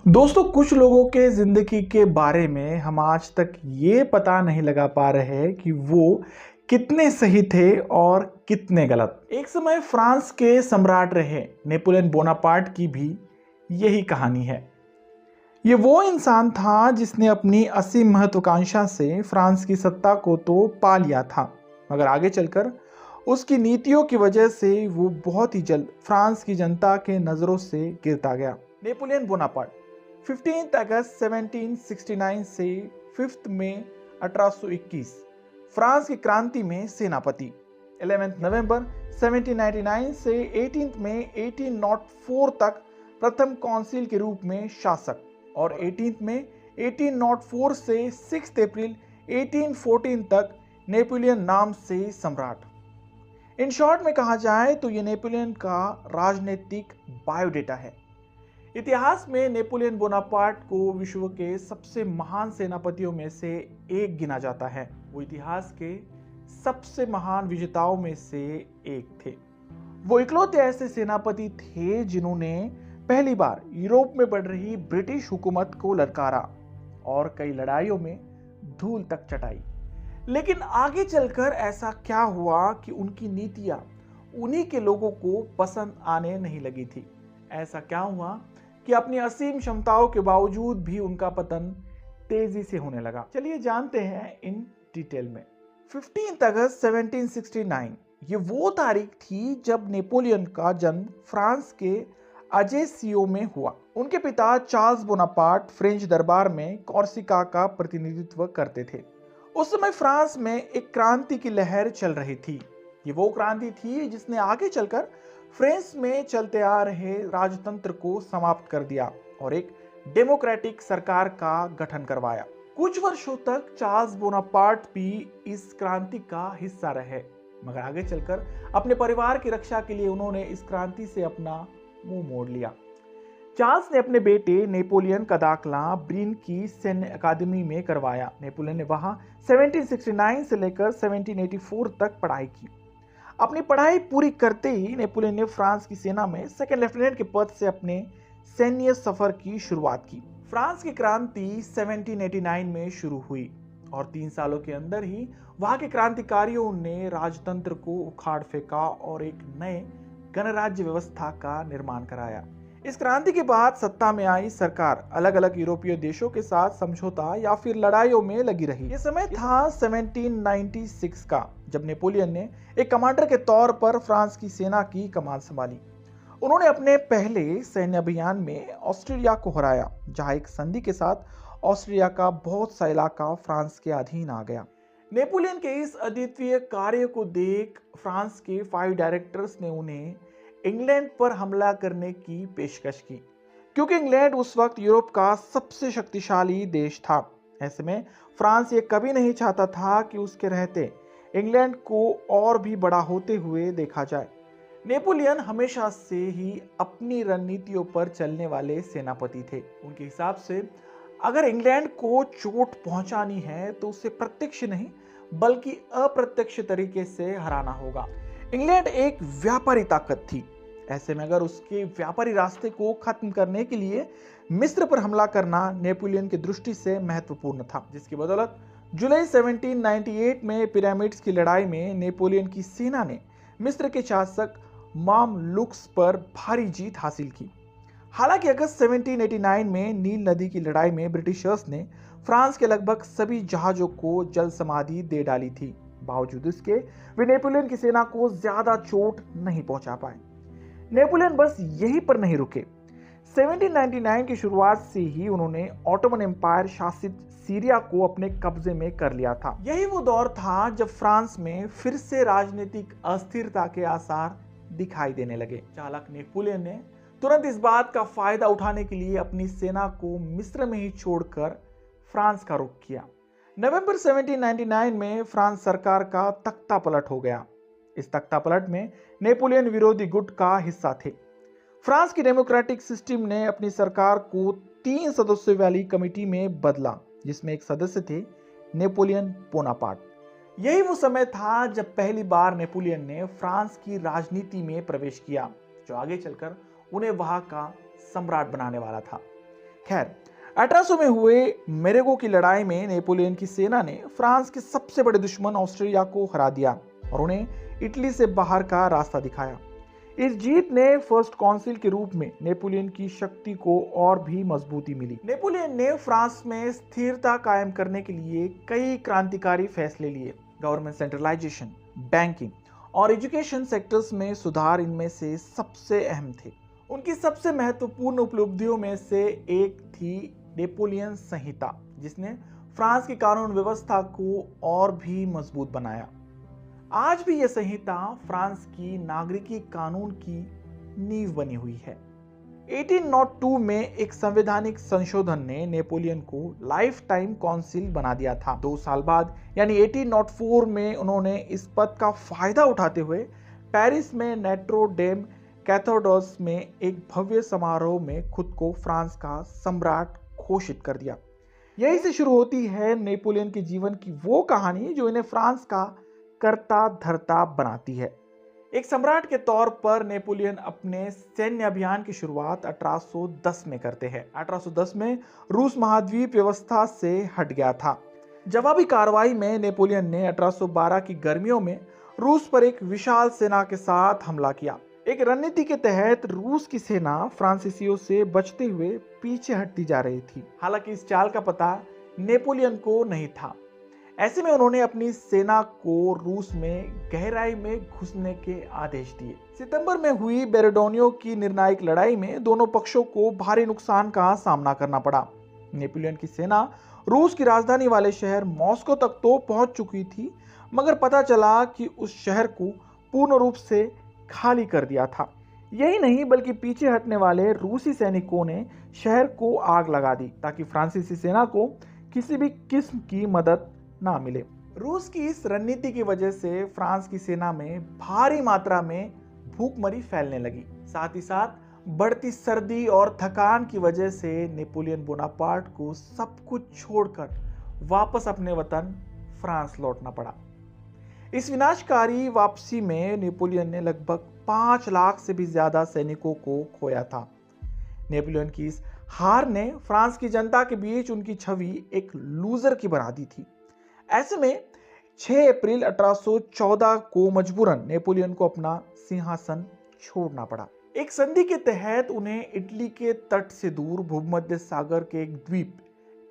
दोस्तों, कुछ लोगों के ज़िंदगी के बारे में हम आज तक ये पता नहीं लगा पा रहे हैं कि वो कितने सही थे और कितने गलत। एक समय फ्रांस के सम्राट रहे नेपोलियन बोनापार्ट की भी यही कहानी है। ये वो इंसान था जिसने अपनी असीम महत्वाकांक्षा से फ्रांस की सत्ता को तो पा लिया था, मगर आगे चलकर उसकी नीतियों की वजह से वो बहुत ही जल्द फ्रांस की जनता के नज़रों से गिरता गया। नेपोलियन बोनापार्ट 15 अगस्त 1769 से 5 मई 1821 फ्रांस की क्रांति में सेनापति, 11 नवंबर 1799 से 18 मई 1804 तक प्रथम काउंसिल के रूप में शासक और 18 मई 1804 से 6 अप्रैल 1814 तक नेपोलियन नाम से सम्राट। इन शॉर्ट में कहा जाए तो ये नेपोलियन का राजनीतिक बायोडेटा है। इतिहास में नेपोलियन बोनापार्ट को विश्व के सबसे महान सेनापतियों में से एक गिना जाता है। वो इतिहास के सबसे महान विजेताओं में से एक थे। वो इकलौते ऐसे सेनापति थे जिन्होंने पहली बार यूरोप में बढ़ रही ब्रिटिश हुकूमत को ललकारा और कई लड़ाइयों में धूल तक चटाई। लेकिन आगे चलकर ऐसा क्या हुआ कि उनकी नीतियां उन्हीं के लोगों को पसंद आने नहीं लगी थी। ऐसा क्या हुआ कि अपनी असीम क्षमताओं के बावजूद भी उनका पतन तेजी से होने लगा। चलिए जानते हैं इन डिटेल में। 15 अगस्त 1769 ये वो तारीख थी जब नेपोलियन का जन्म फ्रांस के अजेसियो में हुआ। उनके पिता चार्ल्स बोनापार्ट फ्रेंच दरबार में कॉर्सिका का प्रतिनिधित्व करते थे। उस समय फ्रांस में एक क्रांति की लहर चल रही थी। ये वो क्रांति थी जिसने आगे चलकर फ्रांस में चलते आ रहे राजतंत्र को समाप्त कर दिया और एक डेमोक्रेटिक सरकार का गठन करवाया। कुछ वर्षों तक चार्ल्स बोनापार्ट भी इस क्रांति का हिस्सा रहे, मगर आगे चलकर अपने परिवार की रक्षा के लिए उन्होंने इस क्रांति से अपना मुंह मोड़ लिया। चार्ल्स ने अपने बेटे नेपोलियन का दाखिला ब्रीन की सैन्य अकादमी में करवाया। नेपोलियन ने वहां 1769 से लेकर 1784 तक पढ़ाई की। अपनी पढ़ाई पूरी करते ही नेपोलियन ने फ्रांस की सेना में सेकंड लेफ्टिनेंट के पद से अपने सैन्य सफर की शुरुआत की। फ्रांस की क्रांति 1789 में शुरू हुई और 3 सालों के अंदर ही वहां के क्रांतिकारियों ने राजतंत्र को उखाड़ फेंका और एक नए गणराज्य व्यवस्था का निर्माण कराया। इस क्रांति के बाद सत्ता में आई सरकार अलग अलग यूरोपीय देशों के साथ समझौता या फिर लड़ाइयों में लगी रही। यह समय था 1796 का, जब नेपोलियन ने एक कमांडर के तौर पर फ्रांस की सेना की कमान संभाली। उन्होंने अपने पहले सैन्य अभियान में ऑस्ट्रिया को हराया, जहां एक संधि के साथ ऑस्ट्रिया का बहुत सा इलाका फ्रांस के अधीन आ गया। नेपोलियन के इस अद्वितीय कार्य को देख फ्रांस के 5 डायरेक्टर्स ने उन्हें इंग्लैंड पर हमला करने की पेशकश की, क्योंकि इंग्लैंड उस वक्त यूरोप का सबसे शक्तिशाली देश था। ऐसे में फ्रांस ये कभी नहीं चाहता था कि उसके रहते इंग्लैंड को और भी बड़ा होते हुए देखा जाए। नेपोलियन हमेशा से ही अपनी रणनीतियों पर चलने वाले सेनापति थे। उनके हिसाब से अगर इंग्लैंड को चोट पहुंचानी है तो उसे प्रत्यक्ष नहीं बल्कि अप्रत्यक्ष तरीके से हराना होगा। इंग्लैंड एक व्यापारी ताकत थी। ऐसे में अगर उसके व्यापारी रास्ते को खत्म करने के लिए मिस्र पर हमला करना नेपोलियन की दृष्टि से महत्वपूर्ण था, जिसकी बदौलत जुलाई 1798 में पिरामिड्स की लड़ाई में नेपोलियन की सेना ने मिस्र के शासक मामलुक्स पर भारी जीत हासिल की। हालांकि अगस्त 1789 में नील नदी की लड़ाई में ब्रिटिशर्स ने फ्रांस के लगभग सभी जहाजों को जल समाधि दे डाली थी। बावजूद इसके वे नेपोलियन की सेना को ज्यादा चोट नहीं पहुंचा पाए। नेपोलियन बस यहीं पर नहीं रुके। 1799 की शुरुआत से ही उन्होंने ऑटोमन एम्पायर शासित सीरिया को अपने कब्जे में कर लिया था। यही वो दौर था जब फ्रांस में फिर से राजनीतिक अस्थिरता के आसार दिखाई देने लगे। चालाक नेपोलियन ने तुरंत इस बात का फायदा उठाने के लिए अपनी सेना को मिस्र में ही छोड़कर फ्रांस का रुख किया। नवंबर 1799 में फ्रांस सरकार का तख्ता पलट हो गया। इस तख्ता पलट में नेपोलियन विरोधी गुट का हिस्सा थे। फ्रांस की डेमोक्रेटिक सिस्टम ने अपनी सरकार को 3 सदस्यों वाली कमेटी में बदला, जिसमें एक सदस्य थे नेपोलियन बोनापार्ट। यही वो समय था जब पहली बार नेपोलियन ने फ्रांस की राजनीति में प्रवेश किया, जो आगे चलकर उन्हें वहां का सम्राट बनाने वाला था। खैर 1800 में हुए मेरेगो की लड़ाई में नेपोलियन की सेना ने फ्रांस के सबसे बड़े दुश्मन ऑस्ट्रिया को हरा दिया और उन्हें इटली से बाहर का रास्ता दिखाया। इस जीत ने फर्स्ट काउंसिल के रूप में नेपोलियन की शक्ति को और भी मजबूती मिली। नेपोलियन ने फ्रांस में स्थिरता कायम करने के लिए कई क्रांतिकारी फैसले लिए। गवर्नमेंट सेंट्रलाइजेशन, बैंकिंग और एजुकेशन सेक्टर्स में सुधार इनमें से सबसे अहम थे। उनकी सबसे महत्वपूर्ण उपलब्धियों में से एक थी नेपोलियन संहिता, जिसने फ्रांस की कानून व्यवस्था को और भी मजबूत बनाया। आज भी यह संहिता फ्रांस की नागरिकी कानून की नींव बनी हुई है। 1802 में एक संवैधानिक संशोधन ने नेपोलियन को लाइफ टाइम काउंसिल बना दिया था। 2 साल बाद यानी 1804 में उन्होंने इस पद का फायदा उठाते हुए पेरिस में नोट्रे डेम कैथेड्रल में एक भव्य समारोह में खुद को फ्रांस का सम्राट घोषित कर दिया। यही से शुरू होती है नेपोलियन के जीवन की वो कहानी जो इन्हें फ्रांस का करता धरता बनाती है। एक सम्राट के तौर पर नेपोलियन अपने सैन्य अभियान की शुरुआत 1810 में करते हैं। 1810 में रूस महाद्वीप व्यवस्था से हट गया था। जवाबी कार्रवाई में नेपोलियन ने 1812 की गर्मियों में रूस पर एक विशाल सेना के साथ हमला किया। एक रणनीति के तहत रूस की सेना फ्रांसीसियों से बचते हुए पीछे हटती जा रही थी। हालांकि इस चाल का पता नेपोलियन को नहीं था। ऐसे में उन्होंने अपनी सेना को रूस में गहराई में घुसने के आदेश दिए। सितंबर में हुई बेरेडोनियो की निर्णायक लड़ाई में दोनों पक्षों को भारी नुकसान का सामना करना पड़ा। नेपोलियन की सेना रूस की राजधानी वाले शहर मॉस्को तक तो पहुंच चुकी थी, मगर पता चला कि उस शहर को पूर्ण रूप से खाली कर दिया था। यही नहीं बल्कि पीछे हटने वाले रूसी सैनिकों ने शहर को आग लगा दी ताकि फ्रांसीसी सेना को किसी भी किस्म की मदद ना मिले। रूस की इस रणनीति की वजह से फ्रांस की सेना में भारी मात्रा में भूखमरी फैलने लगी। साथ ही साथ बढ़ती सर्दी और थकान की वजह से नेपोलियन बोनापार्ट को सब कुछ छोड़कर वापस अपने वतन फ्रांस लौटना पड़ा। इस विनाशकारी वापसी में नेपोलियन ने लगभग 5 लाख से भी ज्यादा सैनिकों को खोया था। नेपोलियन की इस हार ने फ्रांस की जनता के बीच उनकी छवि एक लूजर की बना दी थी। ऐसे में 6 अप्रैल 1814 को मजबूरन नेपोलियन को अपना सिंहासन छोड़ना पड़ा। एक संधि के तहत उन्हें इटली के तट से दूर भूमध्य सागर के एक द्वीप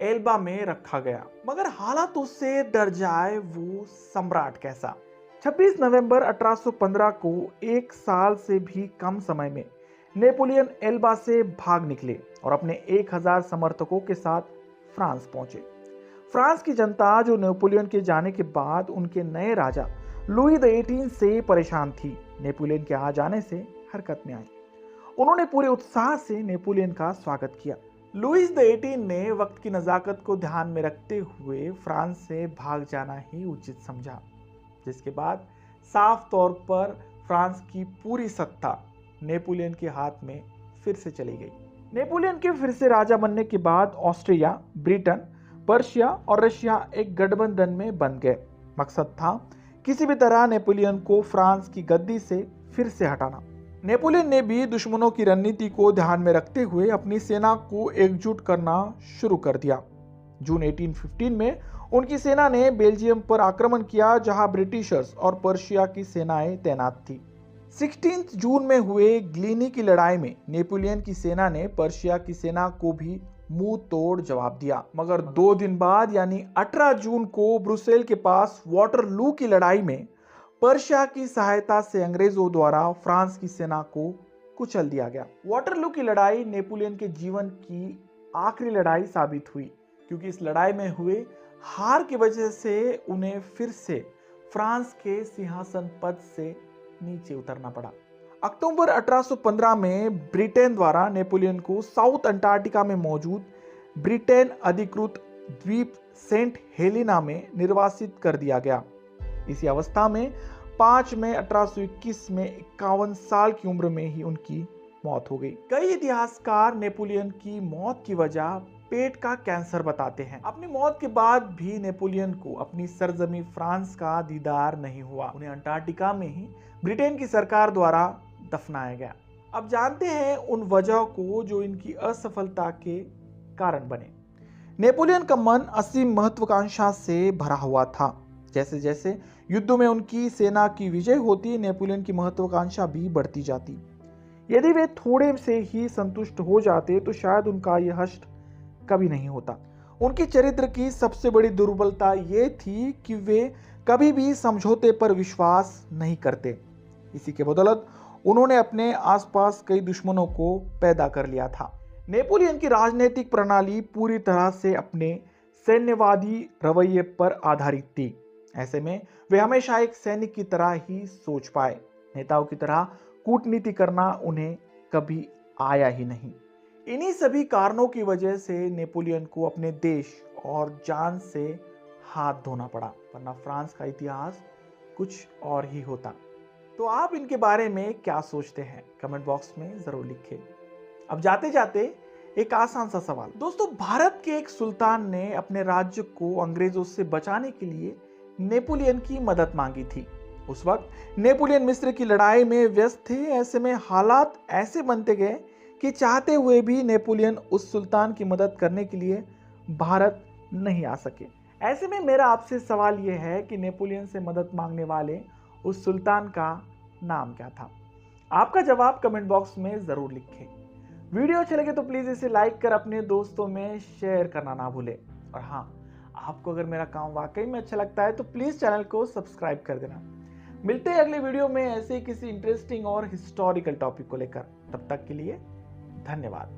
एल्बा में रखा गया, मगर हालातों से डर जाए वो सम्राट कैसा। 26 नवंबर 1815 को 1 साल से भी कम समय में नेपोलियन एल्बा से भाग निकले और अपने 1000 समर्थकों के साथ फ्रांस पहुंचे। फ्रांस की जनता जो नेपोलियन के जाने के बाद उनके नए राजा लुई द 18 से परेशान थी, नेपोलियन के आ जाने से हरकत में आई। उन्होंने पूरे उत्साह से नेपोलियन का स्वागत किया। लुईस द 18 ने वक्त की नज़ाकत को ध्यान में रखते हुए फ्रांस से भाग जाना ही उचित समझा, जिसके बाद साफ तौर पर फ्रांस की पूरी सत्ता नेपोलियन के हाथ में फिर से चली गई। नेपोलियन के फिर से राजा बनने के बाद ऑस्ट्रिया, ब्रिटेन, पर्शिया और रशिया एक गठबंधन में बन गए। मकसद था किसी भी तरह नेपोलियन को फ्रांस की गद्दी से फिर से हटाना। नेपोलियन ने भी दुश्मनों की रणनीति को ध्यान में रखते हुए अपनी सेना को एकजुट करना शुरू कर दिया। जून 1815 में उनकी सेना ने बेल्जियम पर आक्रमण किया, जहां ब्रिटिशर्स और पर्शिया की सेनाएं तैनात थी। 16 जून में हुए ग्लिनी की लड़ाई में नेपोलियन की सेना ने पर्शिया की सेना को भी मुंह तोड़ जवाब दिया, मगर 2 दिन बाद यानी 18 जून को ब्रुसेल के पास वाटरलू की लड़ाई में पर्शिया की सहायता से अंग्रेजों द्वारा फ्रांस की सेना को कुचल दिया गया। वाटरलू की लड़ाई नेपोलियन के जीवन की आखिरी लड़ाई साबित हुई, क्योंकि इस लड़ाई में हुए हार की वजह से उन्हें फिर से फ्रांस के सिंहासन पद से नीचे उतरना पड़ा। अक्टूबर 1815 में ब्रिटेन द्वारा नेपोलियन को साउथ अंटार्कटिका में मौजूद ब्रिटेन अधिकृत द्वीप सेंट हेलेना में निर्वासित कर दिया गया। इसी अवस्था में 5 मई 1821 में 51 साल की उम्र में ही उनकी मौत हो गई। कई इतिहासकार नेपोलियन की मौत की वजह पेट का कैंसर बताते हैं। अपनी मौत के बाद भी नेपोलियन को अपनी सरजमी फ्रांस का दीदार नहीं हुआ। उन्हें अंटार्कटिका में ही ब्रिटेन की सरकार द्वारा दफनाया गया। अब जानते हैं उन वजह को जो इनकी असफलता के कारण बने। नेपोलियन का मन असीम महत्वाकांक्षा से भरा हुआ था। जैसे जैसे युद्धों में उनकी सेना की विजय होती, नेपोलियन की महत्वाकांक्षा भी बढ़ती जाती। यदि वे थोड़े से ही संतुष्ट हो जाते तो शायद उनका यह हष्ट कभी नहीं होता। उनके चरित्र की सबसे बड़ी दुर्बलता ये थी कि वे कभी भी समझौते पर विश्वास नहीं करते। इसी के बदौलत उन्होंने अपने आसपास कई दुश्मनों को पैदा कर लिया था। नेपोलियन की राजनीतिक प्रणाली पूरी तरह से अपने सैन्यवादी रवैये पर आधारित थी। ऐसे में वे हमेशा एक सैनिक की तरह ही सोच पाए। नेताओं की तरह कूटनीति करना उन्हें कभी आया ही नहीं। इन्हीं सभी कारणों की वजह से नेपोलियन को अपने देश और जान से हाथ धोना पड़ा, वरना फ्रांस का इतिहास कुछ और ही होता। तो आप इनके बारे में क्या सोचते हैं, कमेंट बॉक्स में जरूर लिखें। अब जाते जाते एक आसान सा सवाल। दोस्तों, भारत के एक सुल्तान ने अपने राज्य को अंग्रेजों से बचाने के लिए नेपोलियन की मदद मांगी थी। उस वक्त नेपोलियन मिस्र की लड़ाई में व्यस्त थे। ऐसे में हालात ऐसे बनते गए कि चाहते हुए भी नेपोलियन उस सुल्तान की मदद करने के लिए भारत नहीं आ सके। ऐसे में मेरा आपसे सवाल यह है कि नेपोलियन से मदद मांगने वाले उस सुल्तान का नाम क्या था? आपका जवाब कमेंट बॉक्स में जरूर लिखें। वीडियो अच्छे लगे तो प्लीज इसे लाइक कर अपने दोस्तों में शेयर करना ना भूलें। और हाँ, आपको अगर मेरा काम वाकई में अच्छा लगता है तो प्लीज चैनल को सब्सक्राइब कर देना। मिलते हैं अगले वीडियो में ऐसे किसी इंटरेस्टिंग और हिस्टोरिकल टॉपिक को लेकर। तब तक के लिए धन्यवाद।